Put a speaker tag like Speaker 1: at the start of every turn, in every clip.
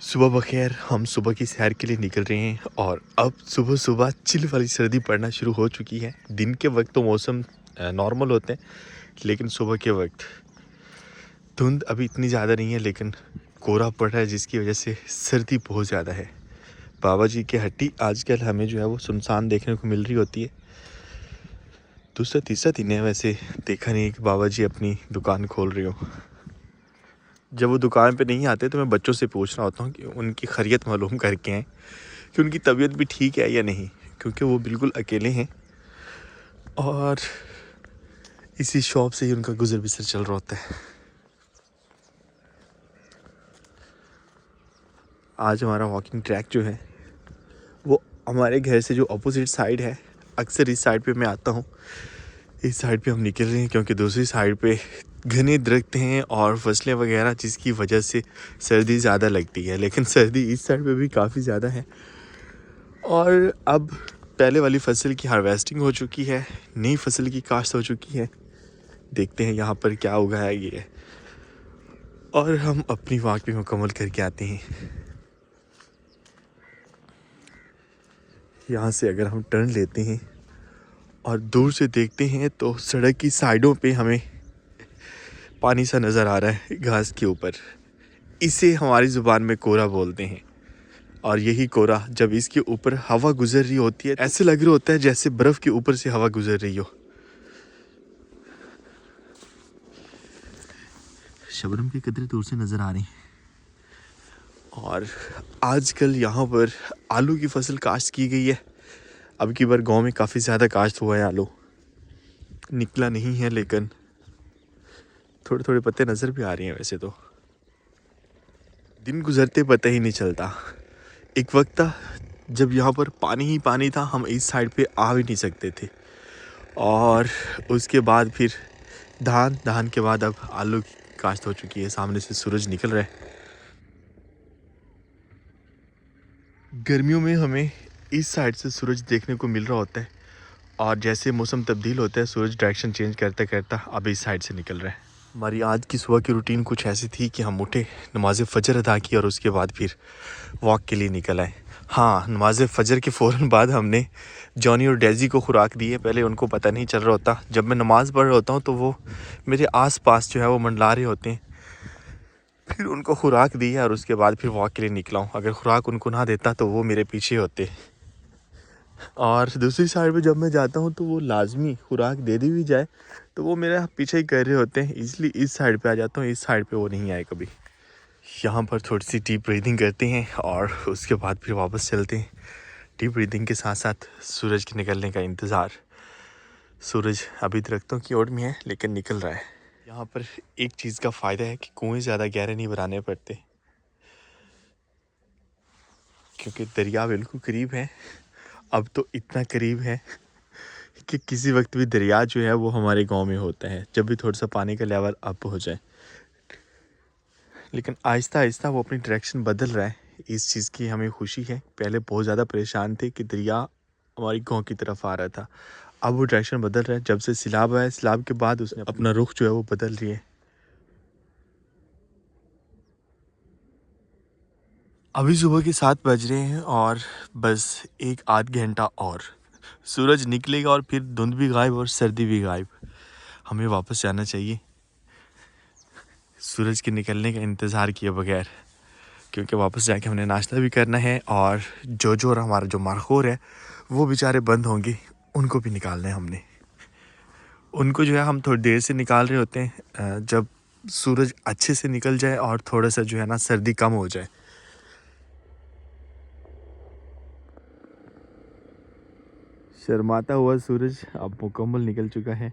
Speaker 1: सुबह बखैर। हम सुबह की सैर के लिए निकल रहे हैं और अब सुबह सुबह चिल वाली सर्दी पड़ना शुरू हो चुकी है। दिन के वक्त तो मौसम नॉर्मल होते हैं, लेकिन सुबह के वक्त धुंध अभी इतनी ज़्यादा नहीं है, लेकिन कोहरा पड़ रहा है जिसकी वजह से सर्दी बहुत ज़्यादा है। बाबा जी की हट्टी आजकल हमें जो है वो सुनसान देखने को मिल रही होती है। दूसरा तीसरा दिन है वैसे देखा नहीं कि बाबा जी अपनी दुकान खोल रहे हो। जब वो दुकान पे नहीं आते तो मैं बच्चों से पूछ रहा होता हूँ कि उनकी खैरियत मालूम करके आएँ कि उनकी तबीयत भी ठीक है या नहीं, क्योंकि वो बिल्कुल अकेले हैं और इसी शॉप से ही उनका गुजर बसर चल रहा होता है। आज हमारा वॉकिंग ट्रैक जो है वो हमारे घर से जो अपोजिट साइड है, अक्सर इस साइड पे मैं आता हूँ। इस साइड पे हम निकल रहे हैं क्योंकि दूसरी साइड पे घने दरख्त हैं और फसलें वगैरह, जिसकी वजह से सर्दी ज़्यादा लगती है। लेकिन सर्दी इस साइड पे भी काफ़ी ज़्यादा है और अब पहले वाली फसल की हार्वेस्टिंग हो चुकी है, नई फसल की काश्त हो चुकी है। देखते हैं यहाँ पर क्या उगाया गया है और हम अपनी वॉक भी मुकम्मल करके आते हैं। यहाँ से अगर हम टर्न लेते हैं और दूर से देखते हैं तो सड़क की साइडों पे हमें पानी सा नज़र आ रहा है घास के ऊपर। इसे हमारी ज़ुबान में कोहरा बोलते हैं और यही कोहरा जब इसके ऊपर हवा गुजर रही होती है ऐसे लग रहा होता है जैसे बर्फ़ के ऊपर से हवा गुजर रही हो। शबनम के कदरे दूर से नज़र आ रही हैं और आजकल यहाँ पर आलू की फसल काश्त की गई है। अब की बार गांव में काफ़ी ज़्यादा काश्त हुआ है। आलू निकला नहीं है, लेकिन थोड़े थोड़े पत्ते नज़र भी आ रही हैं। वैसे तो दिन गुजरते पता ही नहीं चलता। एक वक्त था जब यहाँ पर पानी ही पानी था, हम इस साइड पे आ भी नहीं सकते थे। और उसके बाद फिर धान के बाद अब आलू की काश्त हो चुकी है। सामने से सूरज निकल रहा है। गर्मियों में हमें इस साइड से सूरज देखने को मिल रहा होता है और जैसे मौसम तब्दील होता है सूरज डायरेक्शन चेंज करता करता अब इस साइड से निकल रहा है। हमारी आज की सुबह की रूटीन कुछ ऐसी थी कि हम उठे, नमाज फ़जर अदा की और उसके बाद फिर वॉक के लिए निकल आए। हाँ, नमाज फ़जर के फ़ौरन बाद हमने जॉनी और डेज़ी को खुराक दी है। पहले उनको पता नहीं चल रहा होता। जब मैं नमाज़ पढ़ रहा होता हूँ तो वो मेरे आस-पास जो है वो मंडला रहे होते हैं। फिर उनको खुराक दी है और उसके बाद फिर वॉक के लिए निकला हूँ। अगर खुराक उनको ना देता तो वो मेरे पीछे होते। और दूसरी साइड पे जब मैं जाता हूँ तो वो लाजमी खुराक दे दी भी जाए तो वो मेरा पीछे ही कर रहे होते हैं, इसलिए इस साइड पे आ जाता हूँ। इस साइड पे वो नहीं आए कभी। यहाँ पर थोड़ी सी डीप ब्रीदिंग करते हैं और उसके बाद फिर वापस चलते हैं। डीप ब्रीदिंग के साथ साथ सूरज के निकलने का इंतज़ार। सूरज अभी दरख्तों की ओर में है लेकिन निकल रहा है। यहाँ पर एक चीज़ का फ़ायदा है कि कुएँ ज़्यादा गहरे नहीं बनाने पड़ते, क्योंकि दरिया बिल्कुल करीब है। अब तो इतना करीब है कि किसी वक्त भी दरिया जो है वो हमारे गांव में होता है, जब भी थोड़ा सा पानी का लेवल अप हो जाए। लेकिन आहिस्ता आहिस्ता वो अपनी डायरेक्शन बदल रहा है। इस चीज़ की हमें खुशी है। पहले बहुत ज़्यादा परेशान थे कि दरिया हमारी गांव की तरफ आ रहा था, अब वो डायरेक्शन बदल रहा है। जब से सैलाब आया, सैलाब के बाद उसने अपना रुख जो है वो बदल रही है। अभी सुबह के 7 बज रहे हैं और बस एक आध घंटा और सूरज निकलेगा और फिर धुंध भी गायब और सर्दी भी गायब। हमें वापस जाना चाहिए सूरज के निकलने का इंतज़ार किए बगैर, क्योंकि वापस जाके हमने नाश्ता भी करना है और जो और हमारा जो मारखोर है वो बेचारे बंद होंगे, उनको भी निकालना है हमने। उनको जो है हम थोड़ी देर से निकाल रहे होते हैं, जब सूरज अच्छे से निकल जाए और थोड़ा सा जो है ना सर्दी कम हो जाए। शर्माता हुआ सूरज अब मुकम्मल निकल चुका है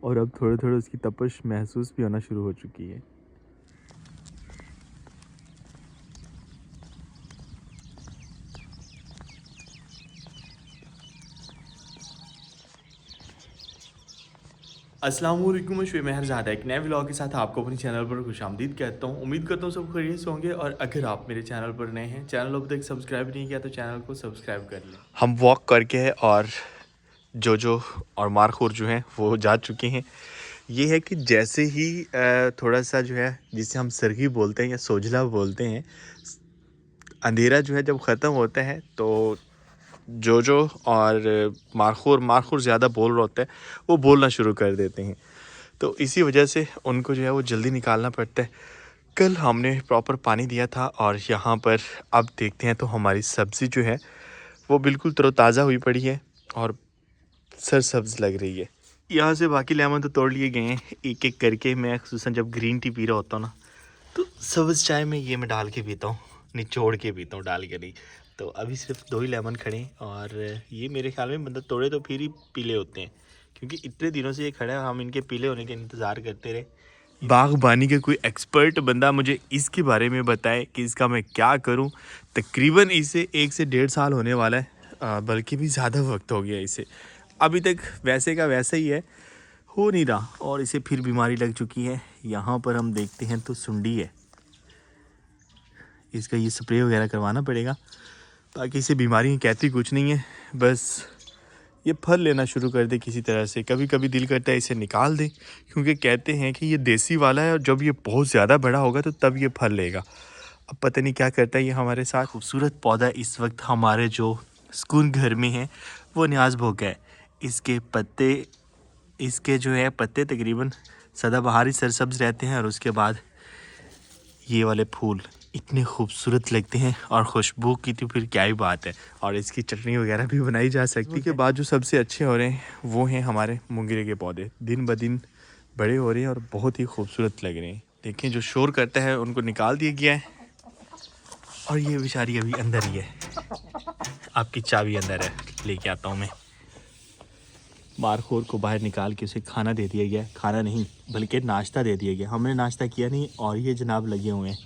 Speaker 1: और अब थोड़े थोड़े उसकी तपश महसूस भी होना शुरू हो चुकी है। अस्सलाम वालेकुम, मैं शुएब मेहरज़ादा एक नए व्लॉग के साथ आपको अपने चैनल पर खुशामदीद कहता हूँ। उम्मीद करता हूँ सब खैरियत से होंगे और अगर आप मेरे चैनल पर नए हैं, चैनल अब तक सब्सक्राइब नहीं किया तो चैनल को सब्सक्राइब कर लें। हम वॉक करके है और जो और मारखोर जो हैं वो जा चुके हैं। ये है कि जैसे ही थोड़ा सा जो है जिसे हम सरगी बोलते हैं या सोजला बोलते हैं, अंधेरा जो है जब ख़त्म होता है तो जोजो और मारखोर ज़्यादा बोल रहा होता है, वो बोलना शुरू कर देते हैं। तो इसी वजह से उनको जो है वो जल्दी निकालना पड़ता है। कल हमने प्रॉपर पानी दिया था और यहाँ पर अब देखते हैं तो हमारी सब्ज़ी जो है वो बिल्कुल तरोताज़ा हुई पड़ी है और सरसब्ज लग रही है। यहाँ से बाकी लेमन तो तोड़ लिए गए हैं एक एक करके। मैं खुसूसन जब ग्रीन टी पी रहा होता हूँ ना, तो सब्ज़ चाय में ये मैं डाल के पीता हूँ, निचोड़ के पीता हूँ, डाल के नहीं। तो अभी सिर्फ 2 ही लेमन खड़े हैं और ये मेरे ख्याल में बंदा तोड़े तो फिर ही पीले होते हैं, क्योंकि इतने दिनों से ये खड़े हैं, हम इनके पीले होने के इंतज़ार करते रहे। बागबानी के कोई एक्सपर्ट बंदा मुझे इसके बारे में बताए कि इसका मैं क्या करूं। तकरीबन इसे 1 से 1.5 साल होने वाला है, बल्कि भी ज़्यादा वक्त हो गया इसे। अभी तक वैसे का वैसा ही है, हो नहीं रहा और इसे फिर बीमारी लग चुकी है। यहाँ पर हम देखते हैं तो सुंडी है, इसका ये स्प्रे वगैरह करवाना पड़ेगा, ताकि इसे बीमारी कहती कुछ नहीं है, बस ये फल लेना शुरू कर दे किसी तरह से। कभी कभी दिल करता है इसे निकाल दे, क्योंकि कहते हैं कि ये देसी वाला है और जब ये बहुत ज़्यादा बड़ा होगा तो तब ये फल लेगा। अब पता नहीं क्या करता है ये हमारे साथ। खूबसूरत पौधा इस वक्त हमारे जो सुकून घर में है वो न्याज भोग है। इसके जो है पत्ते तकरीबन सदाबहार सरसब्ज रहते हैं और उसके बाद ये वाले फूल इतने खूबसूरत लगते हैं और खुशबू की तो फिर क्या ही बात है। और इसकी चटनी वगैरह भी बनाई जा सकती है। के बाद जो सबसे अच्छे हो रहे हैं वो हैं हमारे मुंगरे के पौधे, दिन ब दिन बड़े हो रहे हैं और बहुत ही खूबसूरत लग रहे हैं। देखें जो शोर करता है उनको निकाल दिया गया है और ये बेचारी अभी अंदर ही है। आपकी चाबी अंदर है, लेके आता हूँ मैं। मारखोर को बाहर निकाल के उसे खाना दे दिया गया। खाना नहीं बल्कि नाश्ता दे दिया गया। हमने नाश्ता किया नहीं और ये जनाब लगे हुए हैं।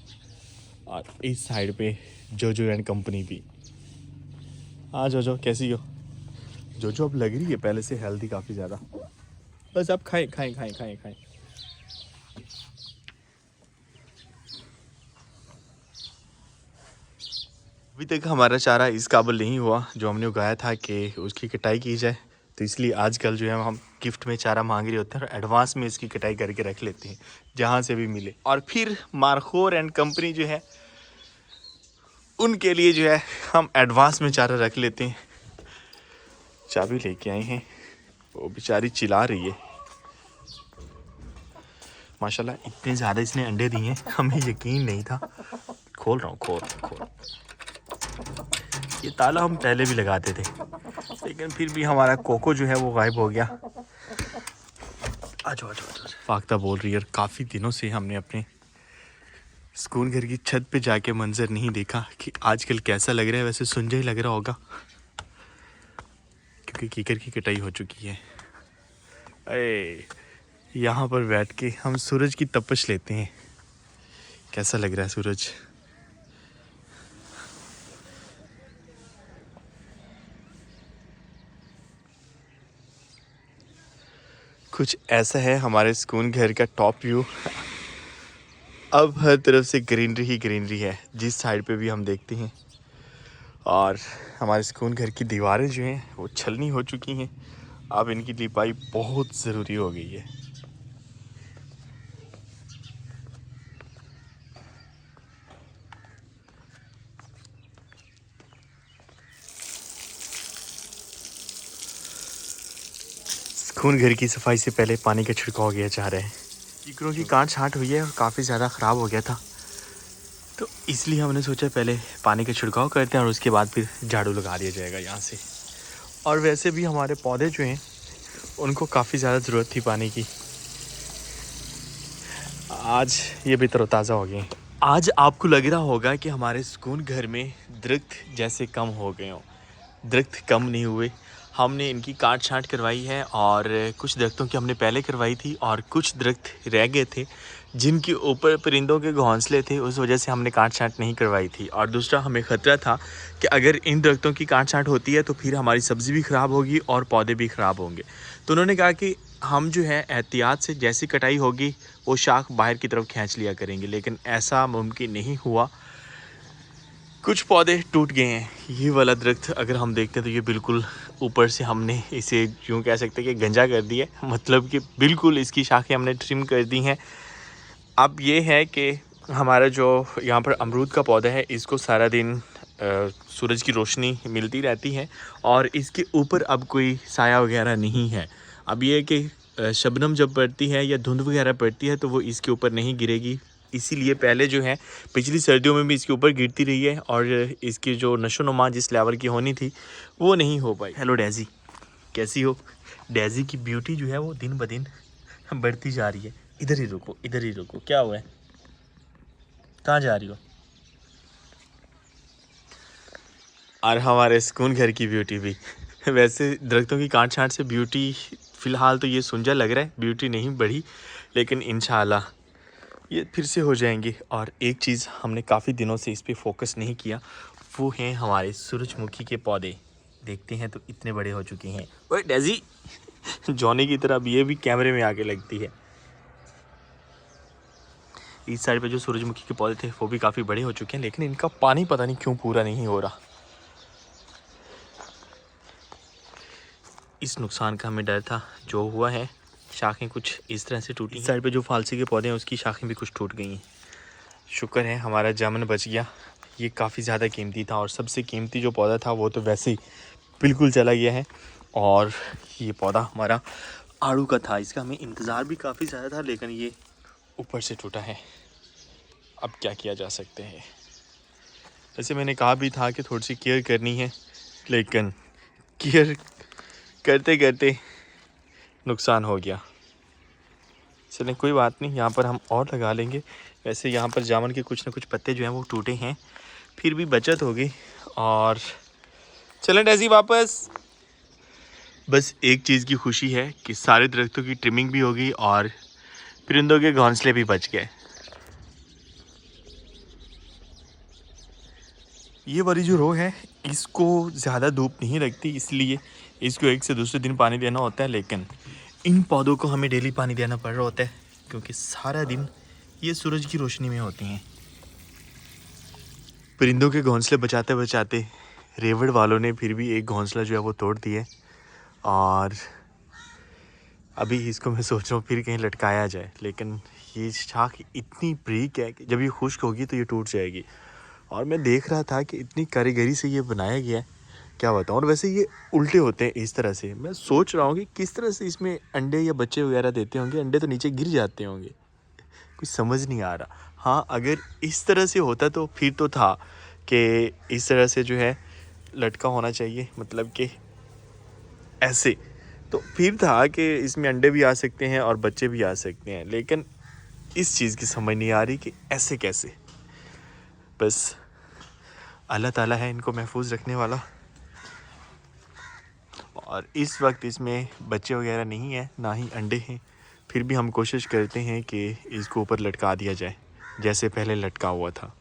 Speaker 1: और इस साइड पे जोजो एंड कंपनी भी। हाँ जोजो कैसी हो? जोजो अब लग रही है पहले से हेल्दी काफ़ी ज़्यादा। बस अब खाएं खाएं खाएं खाएं खाएं। अभी तक हमारा चारा इस काबिल नहीं हुआ जो हमने उगाया था कि उसकी कटाई की जाए, तो इसलिए आजकल जो है हम गिफ्ट में चारा मांग रहे होते हैं और एडवांस में इसकी कटाई करके रख लेते हैं जहाँ से भी मिले। और फिर मारखोर एंड कंपनी जो है उनके लिए जो है हम एडवांस में चारा रख लेते हैं। चाबी लेके आए हैं, वो बेचारी चिल्ला रही है। माशाल्लाह इतने ज़्यादा इसने अंडे दिए हैं, हमें यकीन नहीं था। खोल रहा हूँ, खोल। ये ताला हम पहले भी लगाते थे, लेकिन फिर भी हमारा कोको जो है वो गायब हो गया। आजो। फाख्ता बोल रही है, काफ़ी दिनों से हमने अपने सुकून घर की छत पे जाके मंजर नहीं देखा कि आजकल कैसा लग रहा है। वैसे सुंजा ही लग रहा होगा क्योंकि कीकर की कटाई हो चुकी है। अरे यहाँ पर बैठ के हम सूरज की तपश लेते हैं। कैसा लग रहा है सूरज? कुछ ऐसा है हमारे सुकून घर का टॉप व्यू। अब हर तरफ से ग्रीनरी ही ग्रीनरी है जिस साइड पे भी हम देखते हैं। और हमारे सुकून घर की दीवारें जो हैं वो छलनी हो चुकी हैं। अब इनकी लिपाई बहुत ज़रूरी हो गई है। सुकून घर की सफाई से पहले पानी का छिड़काव किया जा रहा है। कीकरों की काट छाँट हुई है और काफ़ी ज़्यादा ख़राब हो गया था, तो इसलिए हमने सोचा पहले पानी का छिड़काव करते हैं और उसके बाद फिर झाड़ू लगा दिया जाएगा यहाँ से। और वैसे भी हमारे पौधे जो हैं उनको काफ़ी ज़्यादा ज़रूरत थी पानी की। आज ये भी तरोताज़ा हो गए। आज आपको लग रहा होगा कि हमारे सुकून घर में दरख्त जैसे कम हो गए हों। दरख्त कम नहीं हुए, हमने इनकी काट छाँट करवाई है और कुछ दरख्तों की हमने पहले करवाई थी और कुछ दरख्त रह गए थे जिनके ऊपर परिंदों के घोंसले थे, उस वजह से हमने काट छाँट नहीं करवाई थी। और दूसरा हमें ख़तरा था कि अगर इन दरख्तों की काट छाँट होती है तो फिर हमारी सब्ज़ी भी ख़राब होगी और पौधे भी ख़राब होंगे। तो उन्होंने कहा कि हम जो है एहतियात से जैसी कटाई होगी वो शाख बाहर की तरफ खींच लिया करेंगे, लेकिन ऐसा मुमकिन नहीं हुआ। कुछ पौधे टूट गए हैं। ये वाला दरख्त अगर हम देखते हैं तो ये बिल्कुल ऊपर से हमने इसे यूँ कह सकते हैं कि गंजा कर दिया, मतलब कि बिल्कुल इसकी शाखें हमने ट्रिम कर दी हैं। अब ये है कि हमारा जो यहाँ पर अमरूद का पौधा है इसको सारा दिन सूरज की रोशनी मिलती रहती है और इसके ऊपर अब कोई साया वगैरह नहीं है। अब ये है कि शबनम जब पड़ती है या धुंध वगैरह पड़ती है तो वो इसके ऊपर नहीं गिरेगी, इसीलिए पहले जो है पिछली सर्दियों में भी इसके ऊपर गिरती रही है और इसकी जो नशोनुमा जिस लेवल की होनी थी वो नहीं हो पाई। हेलो डेज़ी, कैसी हो? डेज़ी की ब्यूटी जो है वो दिन ब दिन बढ़ती जा रही है। इधर ही रुको, इधर ही रुको, क्या हुआ है, कहाँ जा रही हो? और हमारे सुकून घर की ब्यूटी भी वैसे दरख्तों की काट छांट से ब्यूटी फ़िलहाल तो ये सुंजा लग रहा है, ब्यूटी नहीं बढ़ी, लेकिन इंशाल्लाह ये फिर से हो जाएंगी। और एक चीज़ हमने काफ़ी दिनों से इस पे फोकस नहीं किया, वो हैं हमारे सूरजमुखी के पौधे। देखते हैं तो इतने बड़े हो चुके हैं। ओए डेज़ी जॉनी की तरह अब ये भी कैमरे में आके लगती है। इस साइड पे जो सूरजमुखी के पौधे थे वो भी काफ़ी बड़े हो चुके हैं, लेकिन इनका पानी पता नहीं क्यों पूरा नहीं हो रहा। इस नुकसान का हमें डर था, जो हुआ है शाखें कुछ इस तरह से टूटी। इस साइड पे जो फालसी के पौधे हैं उसकी शाखें भी कुछ टूट गई हैं। शुक्र है हमारा जामुन बच गया, ये काफ़ी ज़्यादा कीमती था और सबसे कीमती जो पौधा था वो तो वैसे ही बिल्कुल चला गया है। और ये पौधा हमारा आड़ू का था, इसका हमें इंतज़ार भी काफ़ी ज़्यादा था, लेकिन ये ऊपर से टूटा है। अब क्या किया जा सकते हैं। वैसे मैंने कहा भी था कि थोड़ी सी केयर करनी है, लेकिन केयर करते करते नुकसान हो गया। चलें कोई बात नहीं, यहाँ पर हम और लगा लेंगे। वैसे यहाँ पर जामुन के कुछ ना कुछ पत्ते जो हैं वो टूटे हैं, फिर भी बचत होगी। और चलें डेज़ी वापस। बस एक चीज़ की खुशी है कि सारे दरख्तों की ट्रिमिंग भी होगी और परिंदों के घोंसले भी बच गए। ये वाली जो रो है इसको ज़्यादा धूप नहीं लगती, इसलिए इसको एक से दूसरे दिन पानी देना होता है, लेकिन इन पौधों को हमें डेली पानी देना पड़ रहा होता है क्योंकि सारा दिन ये सूरज की रोशनी में होती हैं। परिंदों के घोंसले बचाते बचाते रेवड़ वालों ने फिर भी एक घोंसला जो है वो तोड़ दिया, और अभी इसको मैं सोच रहा हूँ फिर कहीं लटकाया जाए, लेकिन ये शाख इतनी बारीक है कि जब ये खुश्क होगी तो ये टूट जाएगी। और मैं देख रहा था कि इतनी कारीगरी से ये बनाया गया है, क्या बताऊँ। और वैसे ये उल्टे होते हैं इस तरह से। मैं सोच रहा हूँ कि किस तरह से इसमें अंडे या बच्चे वगैरह देते होंगे, अंडे तो नीचे गिर जाते होंगे, कुछ समझ नहीं आ रहा। हाँ, अगर इस तरह से होता तो फिर तो था कि इस तरह से जो है लटका होना चाहिए, मतलब कि ऐसे तो फिर था कि इसमें अंडे भी आ सकते हैं और बच्चे भी आ सकते हैं, लेकिन इस चीज़ की समझ नहीं आ रही कि ऐसे कैसे। बस अल्लाह ताला है इनको महफूज रखने वाला। और इस वक्त इसमें बच्चे वगैरह नहीं है, ना ही अंडे हैं, फिर भी हम कोशिश करते हैं कि इसको ऊपर लटका दिया जाए जैसे पहले लटका हुआ था।